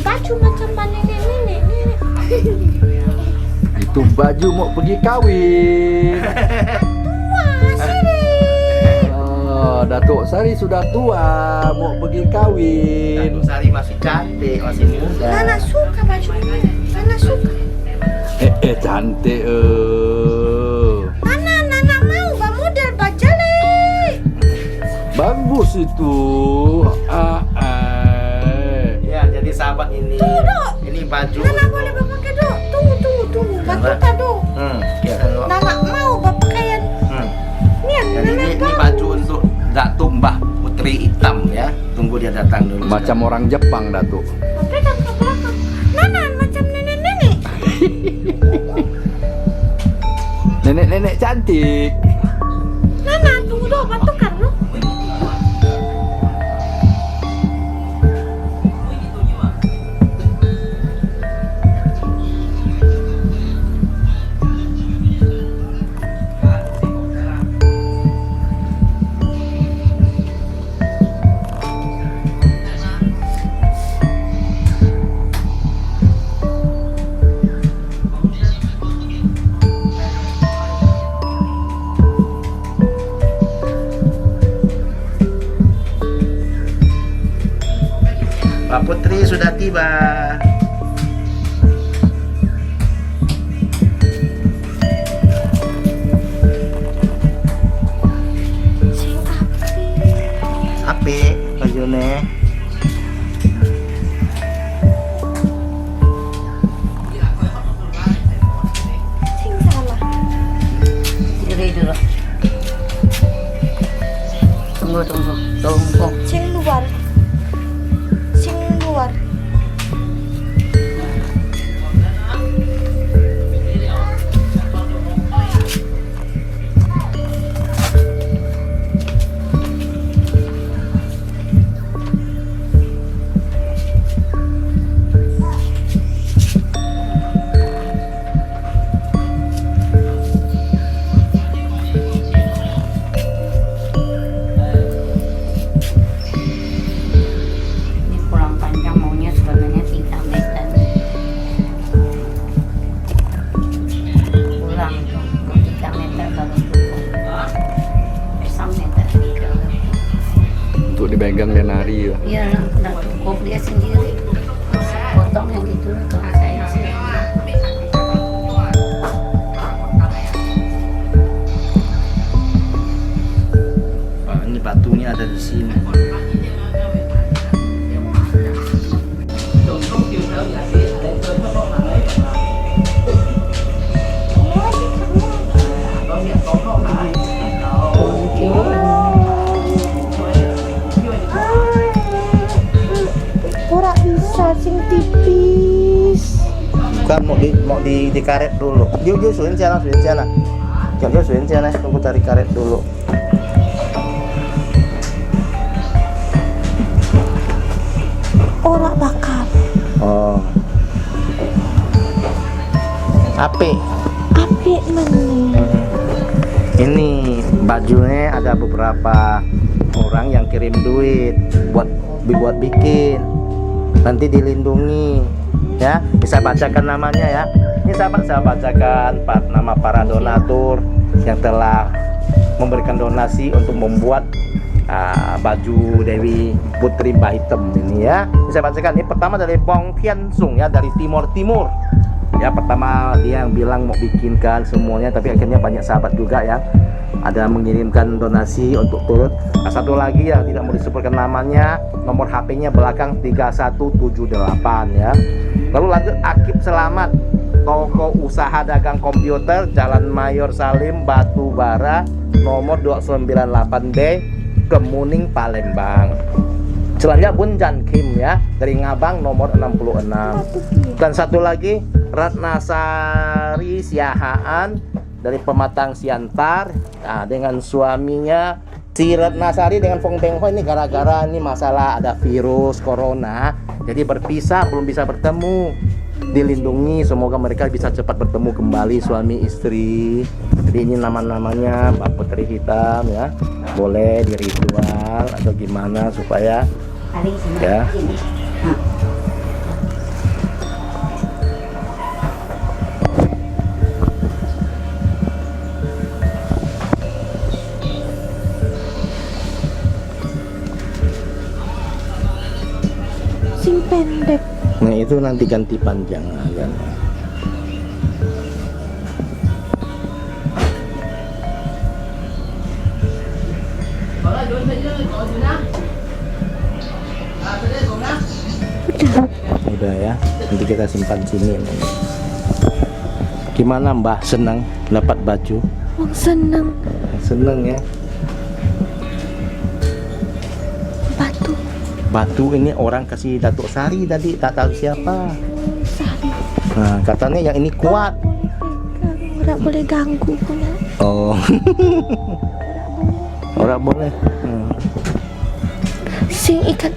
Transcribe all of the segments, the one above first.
Baju macam nenek-nenek. Itu baju mau pergi kawin. Wah, Siri. Datuk Sari sudah tua, mau pergi kawin. Datuk Sari masih cantik, masih muda. Nana suka baju ini. Nana suka. Cantik. Nana mau model bajale. Bagus itu. Ya, jadi sahabat ini. Tunggu, Dok. Ini baju. Nana boleh pakai, Dok. Tunggu. Batu Dok. Ya kan, Dok? Nana mau pakaian. Ini yang Jadi Nana ini mau. baju untuk Datuk Mbah Putri Hitam ya. Tunggu dia datang dulu. Macam orang Jepang, Datuk. Pegang ke belakang. Nana macam nenek-nenek. Nenek-nenek cantik. Nana tunggu Dok, batukar Dok. Pak Putri sudah tiba. Sing Apik bajune. sing salah. Diri dulu. Tunggu. Sing luar. Ini kurang panjang, maunya sebenarnya 3 meter. Kurang 3 meter baru cukup. 1 meter 3. Untuk dipegang dia nari. Iya, udah cukup dia sendiri. Potong yang gitu kalau saya sih. Ini batunya ada di sini. Ora bisa sing tipis. Bukan mau di karet dulu. Dia suin sana. Jangan suin sana, tunggu cari karet dulu. Ora bakal. Oh. Apik. Apik meneh. Ini bajunya ada beberapa orang yang kirim duit buat bikin. Nanti dilindungi ya. Bisa bacakan namanya ya. Ini sahabat saya bacakan nama para donatur yang telah memberikan donasi untuk membuat baju Dewi Putri Mbah Hitam ini ya. Bisa bacakan. Ini pertama dari Bong Tian Sung ya, dari Timur ya. Pertama dia yang bilang mau bikinkan semuanya, tapi akhirnya banyak sahabat juga yang ada mengirimkan donasi untuk turut. Satu lagi yang tidak mau disebutkan namanya, nomor HP-nya belakang 3178 ya. Lalu lanjut Akib Selamat, toko usaha dagang komputer, Jalan Mayor Salim, Batubara, nomor 298B, Kemuning, Palembang. Selanjutnya Bunjan Kim ya, dari Ngabang, nomor 66. Dan satu lagi Ratnasari Siahaan dari Pematang Siantar, dengan suaminya. Si Ratnasari dengan Fong Beng Hoi ini gara-gara ini masalah ada virus corona, jadi berpisah, belum bisa bertemu. Dilindungi, semoga mereka bisa cepat bertemu kembali suami istri. Jadi ini nama-namanya Mbak Putri Hitam ya. Boleh di ritual atau gimana supaya Paling sini. Ya. Sini. Sing pendek. Nah itu nanti ganti panjang kan. Udah ya, nanti kita simpan sini. Gimana Mbah, senang dapat baju? Wong seneng. Seneng ya. Batu. Batu ini orang kasih Datuk Sari tadi, tak tahu siapa. Sari. Nah, katanya yang ini kuat. Ora boleh ganggu punya. Oh. Orang boleh. Sing ikat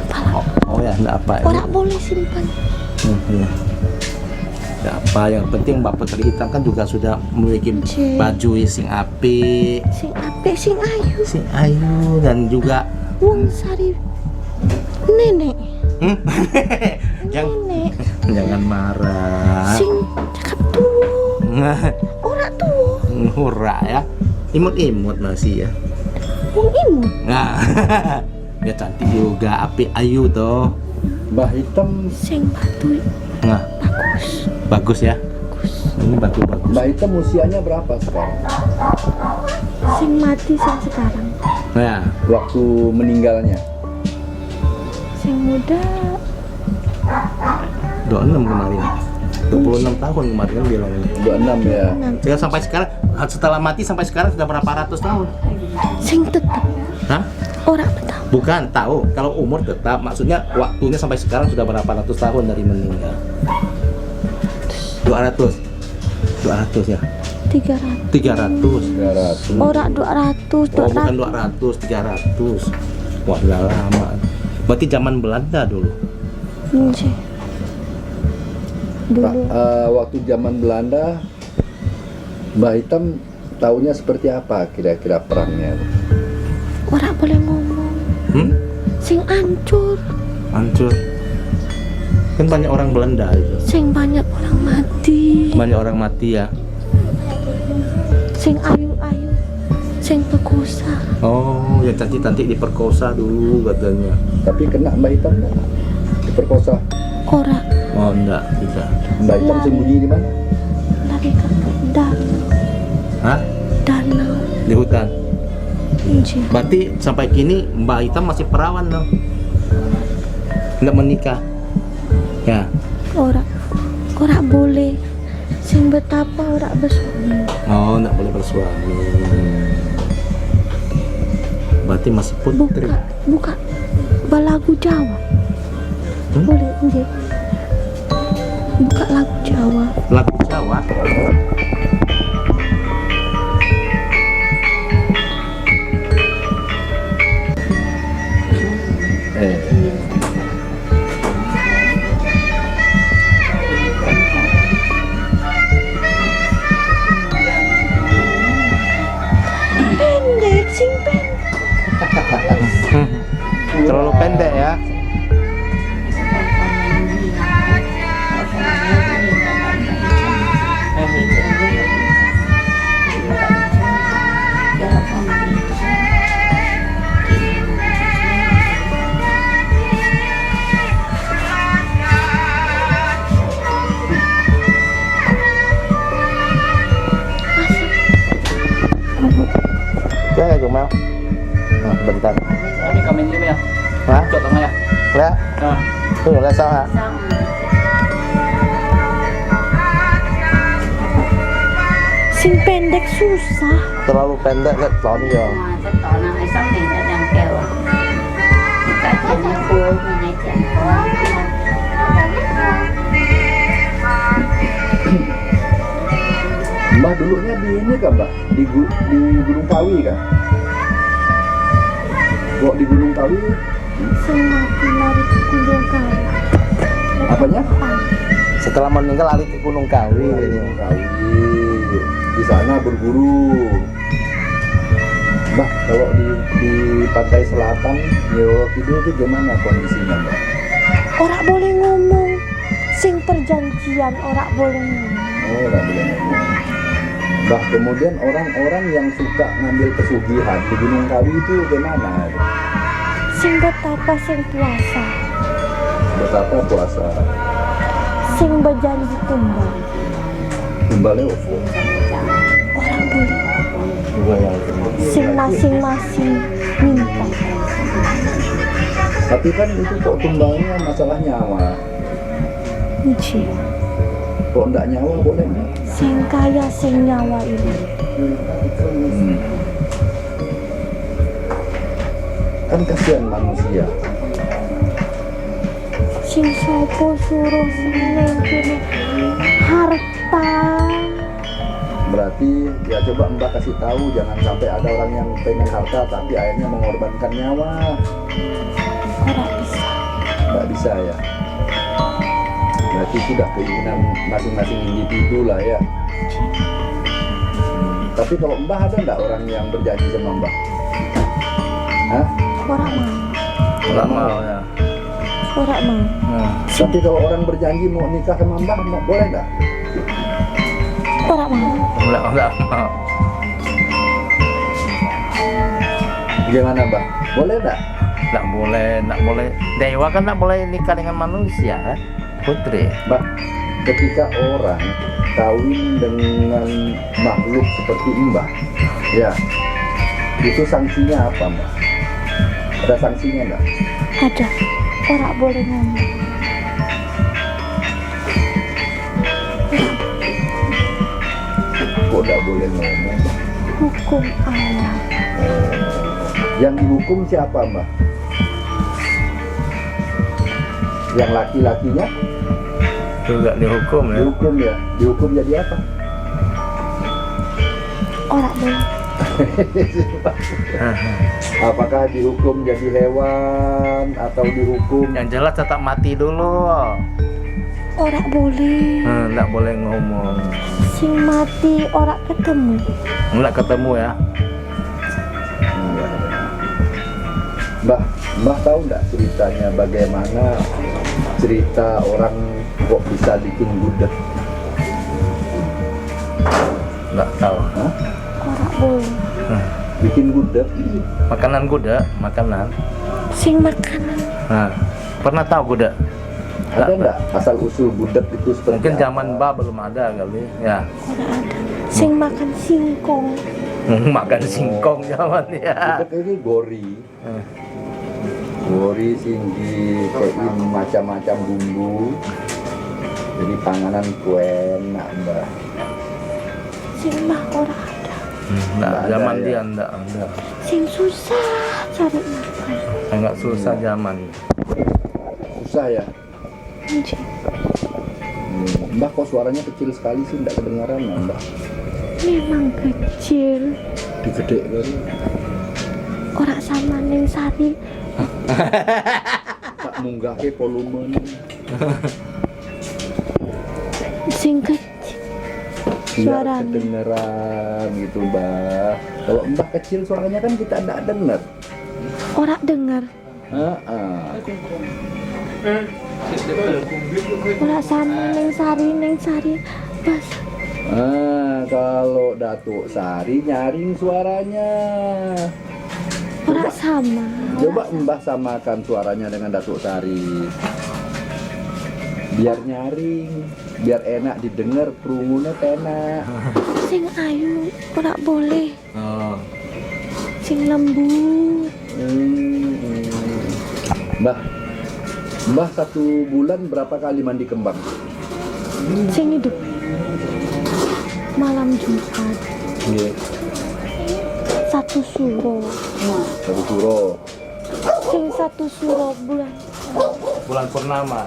kepala. Oh ya, enggak apa. Ora boleh simpan. Ya. Enggak apa, yang penting Bapak Tali Hitam kan juga sudah memiliki Cik. baju sing apik, Sing apik, sing ayu. sing ayu dan juga Wong Sari. Nenek. Jangan Nenek. marah. Sing cakap tuwo. Ora tuwo. Hurra ya. Imut-imut masih ya. Wong imut. Nah. Dia cantik juga, apik ayu toh. Mbah Hitam, Sing batu Nah, bagus. bagus ya. Ini batu bagus. Mbah Hitam usianya berapa sekarang? Sing mati sing sekarang. Nah, Waktu meninggalnya? Sing muda 26 kemarin. 26 tahun kemarin kan bilangnya. 26 ya. Ya sampai sekarang, setelah mati sampai sekarang sudah berapa ratus tahun? Sing tetep. Hah? Ora betah. Bukan, tahu. Kalau umur tetap, maksudnya waktunya sampai sekarang sudah berapa ratus tahun dari meninggal? 200 ya? 300. 300. 300. Ora 200, Oh, bukan 200. 200, 300. Wah, udah lama. Berarti zaman Belanda dulu. Nggih. Dulu Waktu zaman Belanda, Mbah Hitam tahunya seperti apa kira-kira perangnya? ora boleh ngomong. Sing ancur, Hancur. Kan banyak orang Belanda itu. sing banyak orang mati, Banyak orang mati ya. sing ayu-ayu, sing pekosa. Oh, yang cantik-cantik diperkosa dulu katanya. Tapi kena Mbah Hitam nggak? Diperkosa. Ora Oh, enggak, tidak. Mbah Hitam sembunyi di mana? lari ke Hah? danau. Di hutan. Nggih. Berarti sampai kini Mbak Hitam masih perawan dong. Enggak menikah. Ya. Ora boleh. Sing betapa ora bersuami. Oh, enggak boleh bersuami. Berarti masih putri. Buka balagu Jawa. Boleh nggih. Buka lagu Jawa. Lagu Jawa. Pendek, sing pendek. Terlalu pendek ya. Ya, gue mau. Nah, bentar. Kami komen dulu ya. Hah? Cok tengah ya. Ya. Nah. Tuh, nggak salah. Sing pendek susah. Terlalu pendek, lihat tonjol. Mà tất cả là ai sống thì đã đang kêu à. Cả chuyện nó vui, mà này chuyện Mbah dulunya di ini kan Mbak? Di Gunung Kawi kan? Kok di Gunung Kawi? Sing mati lari ke Gunung Kawi. Apanya? Setelah meninggal lari ke Gunung Kawi. Gunung Kawi. Di sana berburu. Mbah, kalau di pantai selatan Nyewa Kidul itu gimana kondisinya, Mbah? Ora boleh ngomong. Sing perjanjian ora boleh ngomong. Oh, nggak boleh ngomong. Mbah, kemudian orang-orang yang suka ngambil pesugihan di Gunung Kawi itu gimana? Sing betapa sing puasa. Betapa puasa Sing berjanji tumbal. tumbalnya opo. Ora boleh. Juga yang Sing masing-masing minta. Tapi kan itu kok tumbalnya masalah nyawa. Nci. Kok enggak nyawa boleh nggak? Sing kaya sing nyawa ini. Kan kasihan manusia. Sing sopo suruh seneng kene harta. Berarti ya coba Mbak kasih tahu jangan sampai ada orang yang pengen harta tapi akhirnya mengorbankan nyawa. Ora bisa. Nggak bisa ya. Berarti sudah keinginan masing-masing individu lah ya. Tapi kalau Mbah ada nggak orang yang berjanji sama Mbah? Hah? Ora mau. nggak mau ya. Ora mau. Tapi kalau orang berjanji mau nikah sama Mbah, boleh nggak? Ora mau. Nggak mau. Gimana Mbah? Boleh nggak? Nggak boleh. Dewa kan nggak boleh nikah dengan manusia, kan? Putri. Mbah, ketika orang kawin dengan makhluk seperti Mbah, ya, itu sanksinya apa Mbah? Ada sanksinya nggak? Ada. Ora boleh ngomong. Kok nggak boleh ngomong? Hukum Allah. Yang dihukum siapa Mbah? Yang laki-lakinya Juga dihukum ya. dihukum ya? Dihukum jadi apa? Ora boleh. Apakah dihukum jadi hewan atau dihukum? Yang jelas tetap mati dulu. Ora boleh. Nggak boleh ngomong. Sing mati ora ketemu. Nggak ketemu ya. Mbah tahu nggak ceritanya bagaimana cerita orang kok bisa bikin gudeg? Nggak tahu. Hah? Ora boleh. Bikin gudeg? Makanan kuda, makanan. Sing makanan. Pernah tahu kuda? Ada nggak asal usul gudeg itu seperti Mungkin apa? zaman Mbak belum ada kali. Ya. Ora ada. Sing makan singkong. Makan singkong zaman ya. Gudeg ini gori. Gori singgi kayak macam-macam bumbu. Jadi panganan kue enak Mbah. Sing mah ora ada. Nggak, Nggak zaman ada, dia ya. nggak ada. Sing susah cari makan. Nggak susah zaman. Susah ya. Nci. Mbah kok suaranya kecil sekali sih, nggak kedengaran ya Mbah? Memang kecil. Digede kali. Ora sama ning sari. Tak munggah ke volume. Sing kecil. Nggak Suaranya. kedengeran gitu Mbah. Kalau Mbah kecil suaranya kan kita nggak denger. Ora dengar. Ora sama ning sari pas. Kalau Datuk Sari nyaring suaranya. Ora sama. Coba Mbah samakan suaranya dengan Datuk Sari. Biar nyaring, biar enak didengar, krungunya enak. Sing ayu ora boleh. Oh. Sing lembut. Mbah 1 bulan berapa kali mandi kembang? Sing hidup. Malam Jumat. Nggih, 1 suro. 1 suro. Sing 1 suro bulan. Bulan purnama.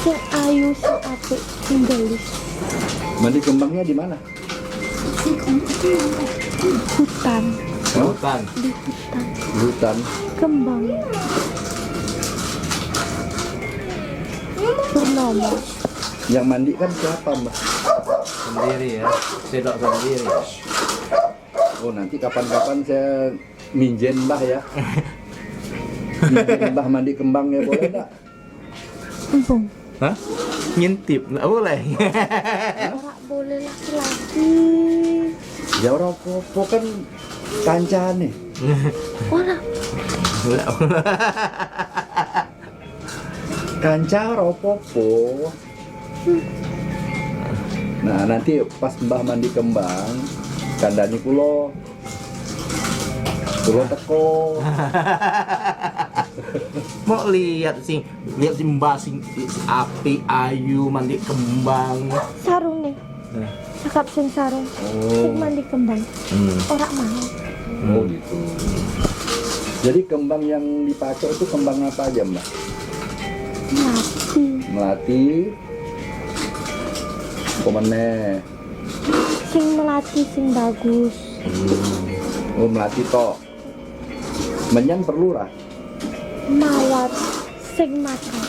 Sing ayu sing apik sing gelis. Mandi kembangnya di mana? Hutan. Hutan. Di hutan. Di hutan. Kembang. Purnomo. Yang mandi kan siapa Mbah? Sendiri ya. Sedok sendiri. Oh, nanti kapan-kapan saya minjen Mbah ya. Minjen Mbah mandi kembang ya, boleh enggak? Empung. Hah? Ngintip nggak boleh. Ora boleh laki-laki. Ya orang popo kan kancane. Ora. Kanca ora popo. Nah, nanti pas Mbah mandi kembang, kandani kulo teko. Mau lihat si Mbak sing api ayu mandi kembang. Sarung nih. Cakap sing sarung. Sing mandi kembang. Ora mau. Oh gitu. Jadi kembang yang dipakai itu kembang apa aja, Mbak? Mati. Melati. Komene. Sing melati sing bagus. Oh, melati tok. Menyan perlu lah. Mawar sing makan.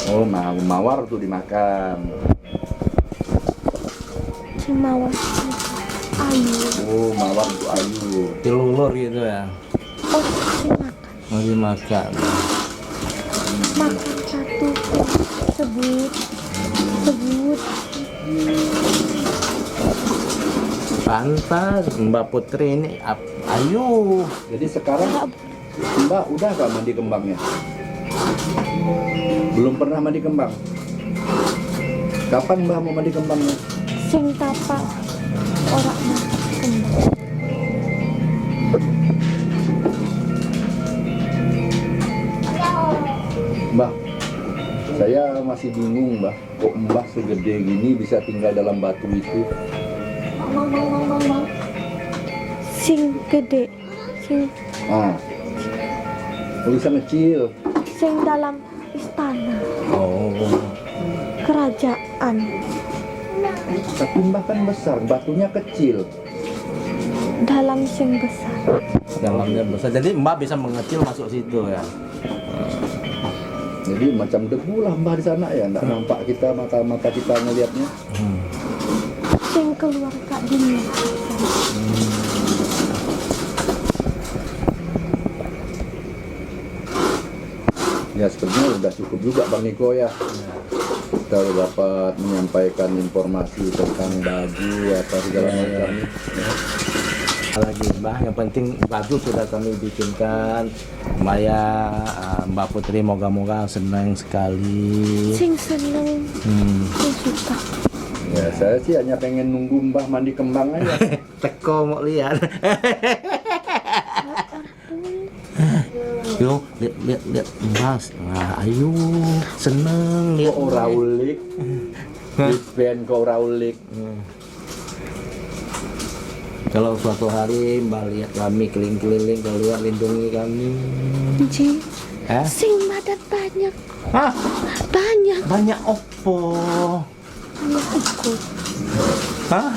Oh, mawar tuh dimakan. Sing mawar sing ayu. Oh, mawar tuh ayu. Dilulur gitu ya. Oh, sing makan. Mau dimakan. Makan satu sebut. Pantas Mbak Putri ini ayu. Jadi sekarang Mbak udah gak mandi kembangnya? Belum pernah mandi kembang? Kapan Mbak mau mandi kembangnya? Sing tapak ora makan kembang. Mbak, saya masih bingung Mbak. Kok Mbak segede gini bisa tinggal dalam batu itu? Sing gede. Sing Tulisan kecil. sing dalam istana Oh. kerajaan. Tapi Mbak kan besar, batunya kecil. Dalam sing besar. Dalamnya besar. Jadi Mbak bisa mengecil masuk situ ya. Jadi macam debu lah Mbak di sana ya, nggak nampak kita mata kita ngelihatnya. Sing keluar kak dunia. Ya sebenarnya udah cukup juga Bang Niko ya. Kita udah dapat menyampaikan informasi tentang baju apa segala macam. Lagi Mbak, yang penting baju sudah kami bikinkan. Maya, Mbak Putri moga-moga senang sekali. Sing seneng. Sing suka. Ya saya sih hanya pengen nunggu Mbah mandi kembang aja. Teko mau lihat. Yo, lihat Mas. Nah, ayo seneng lihat Kok ora ulik? Ben kok ora ulik? Kalau suatu hari Mbak lihat kami keliling-keliling keluar lindungi kami. Ji. Hah? Sing madat banyak. Hah? Banyak. Banyak opo? Banyak ikut. Hah?